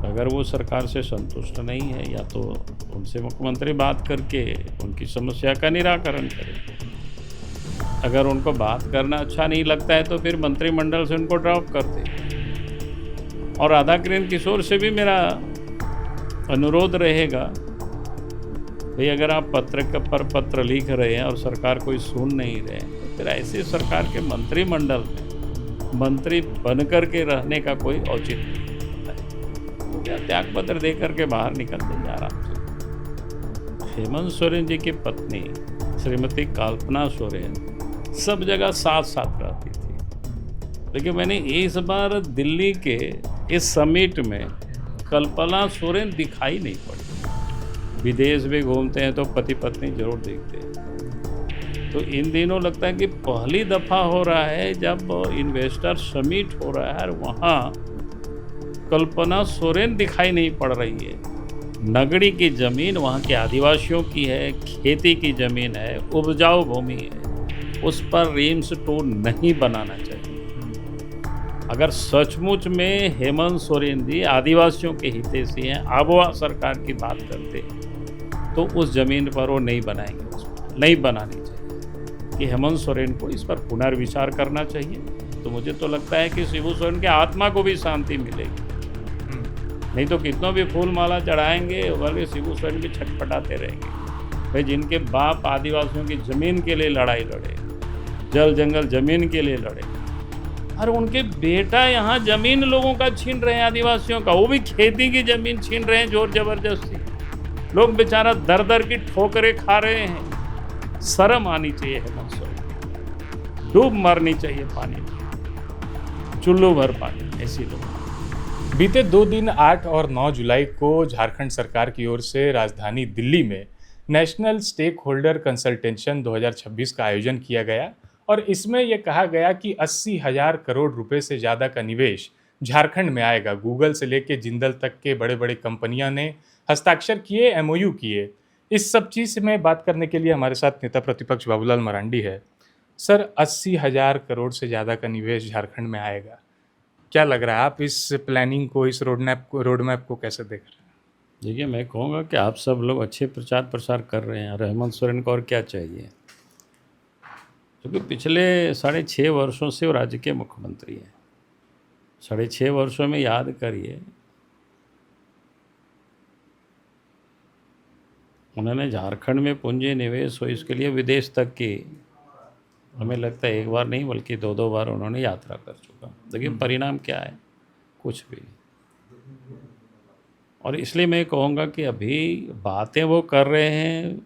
अगर वो सरकार से संतुष्ट नहीं है या तो उनसे मुख्यमंत्री बात करके उनकी समस्या का निराकरण करे। अगर उनको बात करना अच्छा नहीं लगता है तो फिर मंत्रिमंडल से उनको ड्रॉप कर दे। और राधाकृष्ण किशोर से भी मेरा अनुरोध रहेगा, भाई अगर आप पत्र पर पत्र लिख रहे हैं और सरकार कोई सुन नहीं रहे तो फिर ऐसे सरकार के मंत्रिमंडल में मंत्री बन करके रहने का कोई औचित्य नहीं है। क्या त्याग पत्र दे करके बाहर निकलते हैं आराम से। हेमंत सोरेन जी की पत्नी श्रीमती कल्पना सोरेन सब जगह साथ साथ रहती थी, लेकिन मैंने इस बार दिल्ली के इस समिट में कल्पना सोरेन दिखाई नहीं पड़ी। विदेश भी घूमते हैं तो पति पत्नी जरूर देखते हैं। तो इन दिनों लगता है कि पहली दफ़ा हो रहा है जब इन्वेस्टर समिट हो रहा है और वहाँ कल्पना सोरेन दिखाई नहीं पड़ रही है। नगड़ी की ज़मीन वहाँ के आदिवासियों की है, खेती की ज़मीन है, उपजाऊ भूमि है, उस पर रिम्स टोल नहीं बनाना चाहिए। अगर सचमुच में हेमंत सोरेन जी आदिवासियों के हितैषी हैं, आबोआ सरकार की बात करते हैं, तो उस ज़मीन पर वो नहीं बनाएंगे, उसको नहीं बनानी चाहिए। कि हेमंत सोरेन को इस पर पुनर्विचार करना चाहिए। तो मुझे तो लगता है कि शिबू सोरेन के आत्मा को भी शांति मिलेगी। नहीं तो कितनों भी फूल माला चढ़ाएंगे बल्कि शिबू सोरेन भी छटपटाते रहेंगे। भाई जिनके बाप आदिवासियों की ज़मीन के लिए लड़ाई लड़े, जल जंगल ज़मीन के लिए लड़े, और उनके बेटा यहाँ ज़मीन लोगों का छीन रहे हैं, आदिवासियों का, वो भी खेती की ज़मीन छीन रहे हैं जोर ज़बरदस्ती। लोग बेचारा दर दर की ठोकरें खा रहे हैं। शर्म आनी चाहिए हेमंत सोरेन, डूब मरनी चाहिए पानी में, चुल्लू भर पानी ऐसी लोग। बीते 2 दिन 8 और 9 जुलाई को झारखंड सरकार की ओर से राजधानी दिल्ली में नेशनल स्टेक होल्डर कंसल्टेशन 2026 का आयोजन किया गया और इसमें यह कहा गया कि 80,000 करोड़ रुपए से ज़्यादा का निवेश झारखंड में आएगा। गूगल से लेकर जिंदल तक के बड़े बड़े कंपनियां ने हस्ताक्षर किए, एमओयू किए। इस सब चीज़ में बात करने के लिए हमारे साथ नेता प्रतिपक्ष बाबूलाल मरांडी है। सर, 80,000 करोड़ से ज़्यादा का निवेश झारखंड में आएगा, क्या लग रहा है, आप इस प्लानिंग को, इस रोड मैप को कैसे देख रहे हैं? देखिए, मैं कहूँगा कि आप सब लोग अच्छे प्रचार प्रसार कर रहे हैं और हेमंत सोरेन को और क्या चाहिए, क्योंकि पिछले 6.5 वर्षों से वो राज्य के मुख्यमंत्री हैं। 6.5 वर्षों में याद करिए, उन्होंने झारखंड में पूंजी निवेश हो इसके लिए विदेश तक की, हमें लगता है एक बार नहीं बल्कि 2-2 बार उन्होंने यात्रा कर चुका। देखिए परिणाम क्या है, कुछ भी। और इसलिए मैं कहूँगा कि अभी बातें वो कर रहे हैं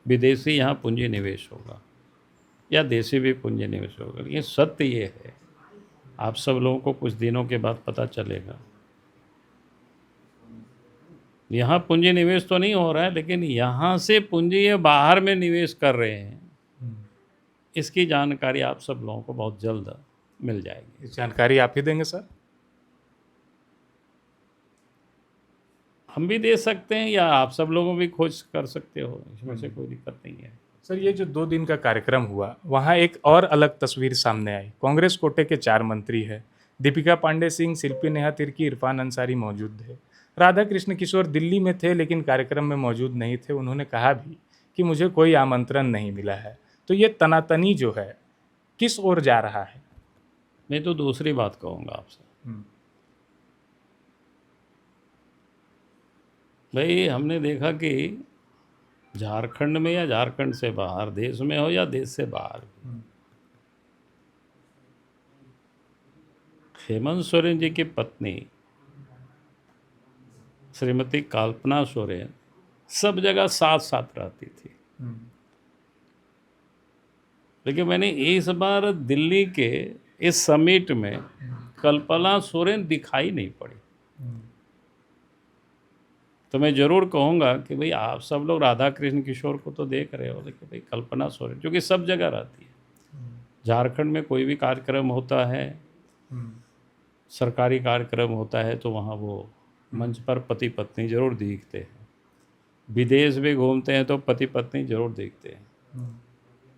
विदेशी यहाँ पूंजी निवेश होगा या देशी भी पूंजी निवेश होगा, लेकिन सत्य ये है, आप सब लोगों को कुछ दिनों के बाद पता चलेगा। यहाँ पूंजी निवेश तो नहीं हो रहा है, लेकिन यहाँ से पूंजी ये बाहर में निवेश कर रहे हैं, इसकी जानकारी आप सब लोगों को बहुत जल्द मिल जाएगी। इस जानकारी आप ही देंगे सर? हम भी दे सकते हैं या आप सब लोगों भी खोज कर सकते हो, इसमें से कोई दिक्कत नहीं है। सर, ये जो 2 दिन का कार्यक्रम हुआ, वहाँ एक और अलग तस्वीर सामने आई। कांग्रेस कोटे के 4 मंत्री हैं, दीपिका पांडे सिंह, शिल्पी नेहा तिर्की, इरफान अंसारी मौजूद थे। राधा कृष्ण किशोर दिल्ली में थे लेकिन कार्यक्रम में मौजूद नहीं थे। उन्होंने कहा भी कि मुझे कोई आमंत्रण नहीं मिला है। तो ये तनातनी जो है किस ओर जा रहा है? मैं तो दूसरी बात कहूँगा आपसे, भाई हमने देखा कि झारखंड में या झारखंड से बाहर, देश में हो या देश से बाहर, हेमंत सोरेन जी की पत्नी श्रीमती कल्पना सोरेन सब जगह साथ साथ रहती थी, लेकिन मैंने इस बार दिल्ली के इस समिट में कल्पना सोरेन दिखाई नहीं पड़ी। तो मैं ज़रूर कहूँगा कि भाई आप सब लोग राधा कृष्ण किशोर को तो देख रहे हो, लेकिन भाई कल्पना सोरेन जो कि सब जगह रहती है, झारखंड में कोई भी कार्यक्रम होता है, सरकारी कार्यक्रम होता है, तो वहाँ वो मंच पर पति पत्नी जरूर दिखते हैं। विदेश भी घूमते हैं तो पति पत्नी जरूर दिखते हैं।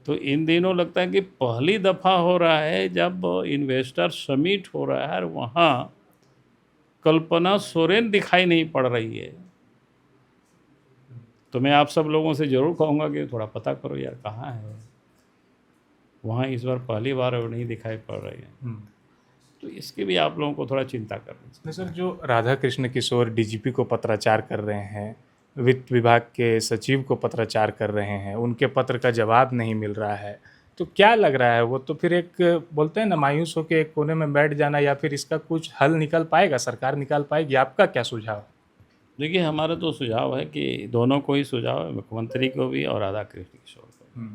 तो इन दिनों लगता है कि पहली दफ़ा हो रहा है जब इन्वेस्टर समिट हो रहा है और वहाँ कल्पना सोरेन दिखाई नहीं पड़ रही है। तो मैं आप सब लोगों से ज़रूर कहूँगा कि थोड़ा पता करो यार कहाँ है, वहाँ इस बार पहली बार वो नहीं दिखाई पड़ रही है। तो इसकी भी आप लोगों को थोड़ा चिंता करनी चाहिए। नहीं सर, जो राधा कृष्ण किशोर डीजीपी को पत्राचार कर रहे हैं, वित्त विभाग के सचिव को पत्राचार कर रहे हैं, उनके पत्र का जवाब नहीं मिल रहा है, तो क्या लग रहा है, वो तो फिर एक बोलते हैं ना मायूस होकर एक कोने में बैठ जाना, या फिर इसका कुछ हल निकल पाएगा, सरकार निकाल पाएगी? आपका क्या सुझाव? देखिए, हमारा तो सुझाव है कि दोनों को ही सुझाव है, मुख्यमंत्री को भी और राधा कृष्ण किशोर को भी।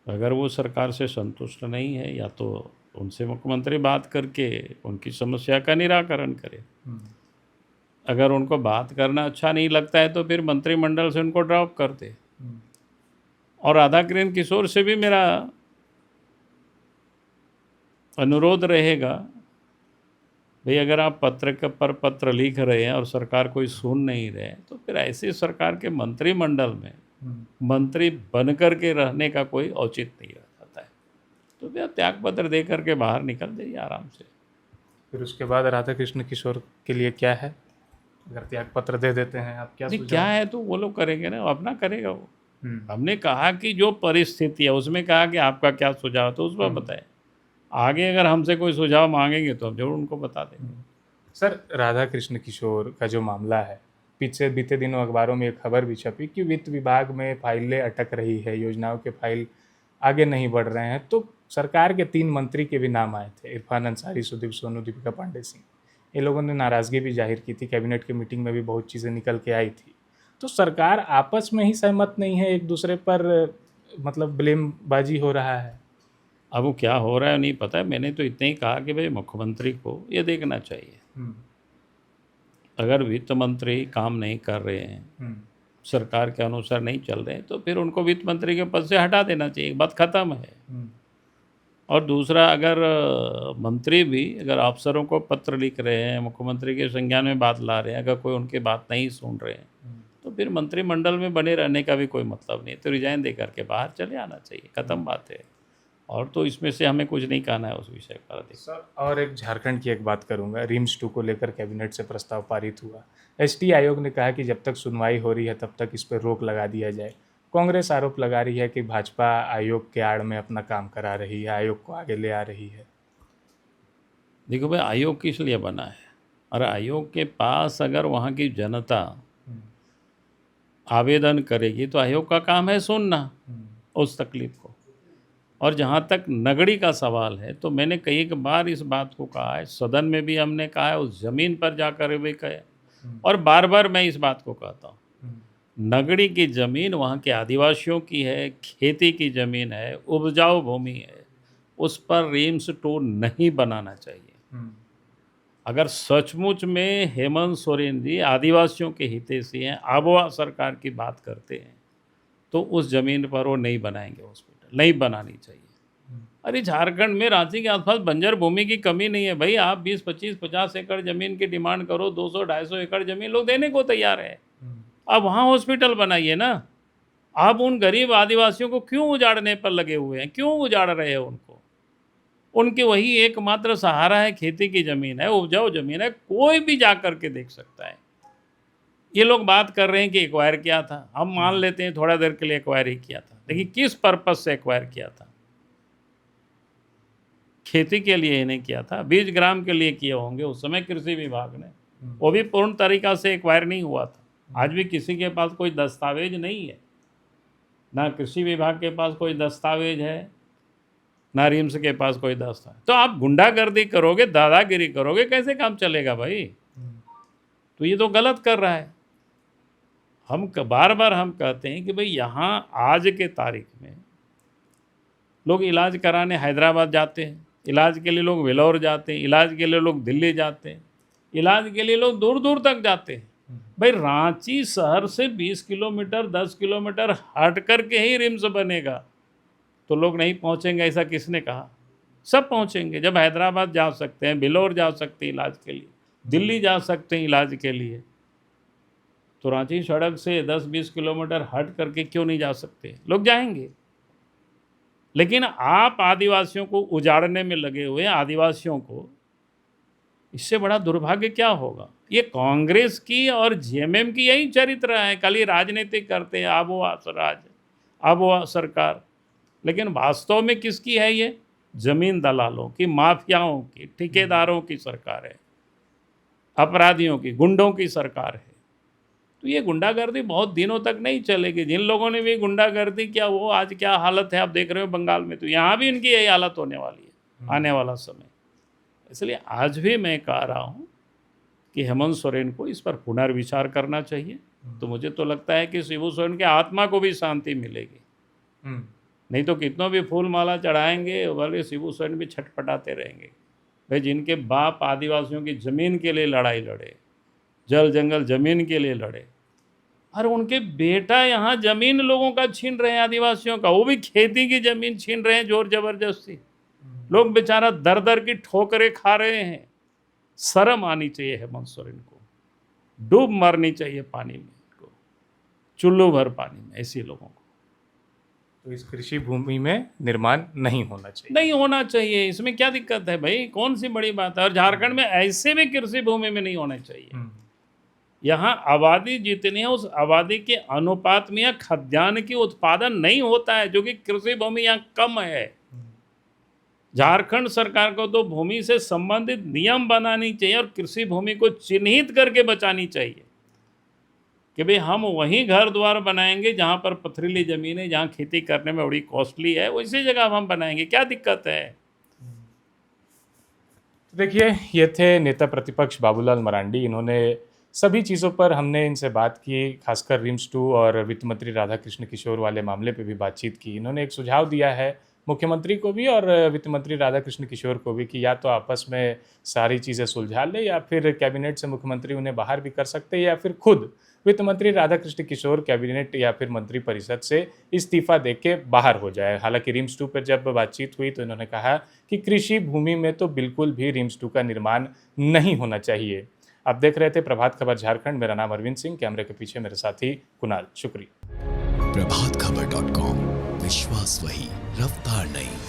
अगर वो सरकार से संतुष्ट नहीं है, या तो उनसे मुख्यमंत्री बात करके उनकी समस्या का निराकरण करे। अगर उनको बात करना अच्छा नहीं लगता है तो फिर मंत्रिमंडल से उनको ड्रॉप कर दे। और राधा कृष्ण किशोर से भी मेरा अनुरोध रहेगा, भाई अगर आप पत्र पर पत्र लिख रहे हैं और सरकार कोई सुन नहीं रहे, तो फिर ऐसी सरकार के मंत्रिमंडल में मंत्री बनकर के रहने का कोई औचित्य नहीं रह जाता है। तो फिर त्याग पत्र दे करके बाहर निकल जाइए आराम से। फिर उसके बाद राधा कृष्ण किशोर के लिए क्या है, अगर त्याग पत्र दे देते हैं, आप क्या नहीं, सुझाव? क्या है तो वो लोग करेंगे ना, अपना करेगा वो। हमने कहा कि जो परिस्थिति है उसमें कहा कि आपका क्या सुझाव, तो उस पर बताए। आगे अगर हमसे कोई सुझाव मांगेंगे तो हम जरूर उनको बता देंगे। सर, राधा कृष्ण किशोर का जो मामला है, पीछे बीते दिनों अखबारों में एक खबर भी छपी कि वित्त विभाग में फाइलें अटक रही है, योजनाओं के फाइल आगे नहीं बढ़ रहे हैं। तो सरकार के 3 मंत्री के भी नाम आए थे, इरफान अंसारी, सुदीप सोनू, दीपिका पांडे सिंह। ये लोगों ने नाराज़गी भी जाहिर की थी, कैबिनेट की मीटिंग में भी बहुत चीज़ें निकल के आई थी। तो सरकार आपस में ही सहमत नहीं है, एक दूसरे पर मतलब ब्लेमबाजी हो रहा है। अब वो क्या हो रहा है नहीं पता है। मैंने तो इतना ही कहा कि भाई मुख्यमंत्री को ये देखना चाहिए, अगर वित्त मंत्री काम नहीं कर रहे हैं, सरकार के अनुसार नहीं चल रहे हैं, तो फिर उनको वित्त मंत्री के पद से हटा देना चाहिए, बात खत्म है। और दूसरा, अगर मंत्री भी अगर अफसरों को पत्र लिख रहे हैं, मुख्यमंत्री के संज्ञान में बात ला रहे हैं, अगर कोई उनकी बात नहीं सुन रहे हैं, तो फिर मंत्रिमंडल में बने रहने का भी कोई मतलब नहीं, तो रिजाइन दे करके बाहर चले आना चाहिए, खत्म बात है। और तो इसमें से हमें कुछ नहीं कहना है उस विषय पर। सर, और एक झारखंड की एक बात करूंगा, रिम्स 2 को लेकर कैबिनेट से प्रस्ताव पारित हुआ। एसटी आयोग ने कहा कि जब तक सुनवाई हो रही है तब तक इस पर रोक लगा दिया जाए। कांग्रेस आरोप लगा रही है कि भाजपा आयोग के आड़ में अपना काम करा रही है, आयोग को आगे ले आ रही है। देखो भाई, आयोग किस लिए बना है, और आयोग के पास अगर वहाँ की जनता आवेदन करेगी तो आयोग का काम है सुनना उस तकलीफ को। और जहाँ तक नगड़ी का सवाल है, तो मैंने कई एक बार इस बात को कहा है, सदन में भी हमने कहा है, उस ज़मीन पर जाकर भी कहे, और बार बार मैं इस बात को कहता हूँ, नगड़ी की ज़मीन वहाँ के आदिवासियों की है, खेती की ज़मीन है, उपजाऊ भूमि है, उस पर रिम्स 2 नहीं बनाना चाहिए। अगर सचमुच में हेमंत सोरेन जी आदिवासियों के हितैषी हैं, आबोआ सरकार की बात करते हैं, तो उस ज़मीन पर वो नहीं बनाएंगे हॉस्पिटल, नहीं बनानी चाहिए। अरे अब में रांची के आसपास बंजर भूमि की कमी नहीं है भाई, आप 20, 25, 50 एकड़ ज़मीन की डिमांड करो, 200, 250 एकड़ ज़मीन लोग देने को तैयार है। आप वहाँ हॉस्पिटल बनाइए ना। आप उन गरीब आदिवासियों को क्यों उजाड़ने पर लगे हुए हैं, क्यों उजाड़ रहे हैं उनको? उनके वही एकमात्र सहारा है, खेती की ज़मीन है, उपजाऊ ज़मीन है, कोई भी जा कर के देख सकता है। ये लोग बात कर रहे हैं कि एक्वायर किया था, हम मान लेते हैं थोड़ा देर के लिए एक्वायर ही किया था, लेकिन किस पर्पस से एक्वायर किया था? खेती के लिए ही नहीं किया था, 20 ग्राम के लिए किए होंगे उस समय कृषि विभाग ने, वो भी पूर्ण तरीका से एक्वायर नहीं हुआ था। आज भी किसी के पास कोई दस्तावेज नहीं है, ना कृषि विभाग के पास कोई दस्तावेज है, ना रिम्स के पास कोई दस्तावेज। तो आप गुंडागर्दी करोगे, दादागिरी करोगे, कैसे काम चलेगा भाई? तो ये तो गलत कर रहा है। हम बार बार हम कहते हैं कि भाई यहाँ आज के तारीख में लोग इलाज कराने हैदराबाद जाते हैं, इलाज के लिए लोग वेलोर जाते हैं, इलाज के लिए लोग दिल्ली जाते हैं, इलाज के लिए लोग दूर दूर तक जाते हैं। भाई रांची शहर से 20 किलोमीटर 10 किलोमीटर हट करके ही रिम्स बनेगा, तो लोग नहीं पहुँचेंगे ऐसा किसने कहा? सब पहुँचेंगे। जब हैदराबाद जा सकते हैं, वेलोर जा सकते हैं इलाज के लिए, दिल्ली जा सकते हैं इलाज के लिए, तो रांची सड़क से 10-20 किलोमीटर हट करके क्यों नहीं जा सकते? लोग जाएंगे। लेकिन आप आदिवासियों को उजाड़ने में लगे हुए हैं, आदिवासियों को इससे बड़ा दुर्भाग्य क्या होगा? ये कांग्रेस की और जेएमएम की यही चरित्र है, खाली राजनीति करते हैं, अब वो राज, अब वो सरकार। लेकिन वास्तव में किसकी है ये? जमीन दलालों की, माफियाओं की, ठेकेदारों की सरकार है, अपराधियों की, गुंडों की सरकार है। तो ये गुंडागर्दी बहुत दिनों तक नहीं चलेगी। जिन लोगों ने भी गुंडागर्दी किया वो आज क्या हालत है आप देख रहे हो बंगाल में, तो यहाँ भी इनकी यही हालत होने वाली है आने वाला समय। इसलिए आज भी मैं कह रहा हूँ कि हेमंत सोरेन को इस पर पुनर्विचार करना चाहिए। तो मुझे तो लगता है कि शिबू सोरेन के आत्मा को भी शांति मिलेगी। नहीं तो कितनों भी फूल माला चढ़ाएंगे बल्कि शिबू सोरेन भी छटपटाते रहेंगे। भाई जिनके बाप आदिवासियों की ज़मीन के लिए लड़ाई लड़े, जल जंगल ज़मीन के लिए लड़े, और उनके बेटा यहाँ ज़मीन लोगों का छीन रहे हैं, आदिवासियों का, वो भी खेती की ज़मीन छीन रहे हैं जोर ज़बरदस्ती। लोग बेचारा दर दर की ठोकरें खा रहे हैं। शर्म आनी चाहिए हेमंत सोरेन को, डूब मरनी चाहिए पानी में, चुल्लू भर पानी में ऐसे लोगों को। तो इस कृषि भूमि में निर्माण नहीं होना चाहिए, नहीं होना चाहिए, इसमें क्या दिक्कत है भाई? कौन सी बड़ी बात है? और झारखंड में ऐसे भी कृषि भूमि में नहीं होना चाहिए। यहाँ आबादी जितनी है उस आबादी के अनुपात में यहाँ खाद्यान्न की उत्पादन नहीं होता है, जो कि कृषि भूमि यहाँ कम है। झारखंड सरकार को तो भूमि से संबंधित नियम बनानी चाहिए और कृषि भूमि को चिन्हित करके बचानी चाहिए कि भाई हम वहीं घर द्वार बनाएंगे जहाँ पर पथरीली ज़मीन है, जहाँ खेती करने में बड़ी कॉस्टली है, वैसी जगह हम बनाएंगे, क्या दिक्कत है? देखिए, ये थे नेता प्रतिपक्ष बाबूलाल मरांडी। इन्होंने सभी चीज़ों पर हमने इनसे बात की, खासकर रिम्स 2 और वित्त मंत्री राधाकृष्ण किशोर वाले मामले पे भी बातचीत की। इन्होंने एक सुझाव दिया है मुख्यमंत्री को भी और वित्त मंत्री राधाकृष्ण किशोर को भी कि या तो आपस में सारी चीज़ें सुलझा ले या फिर कैबिनेट से मुख्यमंत्री उन्हें बाहर भी कर सकते हैं, या फिर खुद वित्त मंत्री राधाकृष्ण किशोर कैबिनेट या फिर मंत्री परिषद से इस्तीफा दे के बाहर हो जाए। हालांकि रिम्स 2 पर जब बातचीत हुई तो इन्होंने कहा कि कृषि भूमि में तो बिल्कुल भी रिम्स 2 का निर्माण नहीं होना चाहिए। आप देख रहे थे प्रभात खबर झारखंड। मेरा नाम अरविंद सिंह, कैमरे के पीछे मेरे साथी कुणाल। शुक्रिया। प्रभातखबर.com, विश्वास वही, रफ्तार नहीं।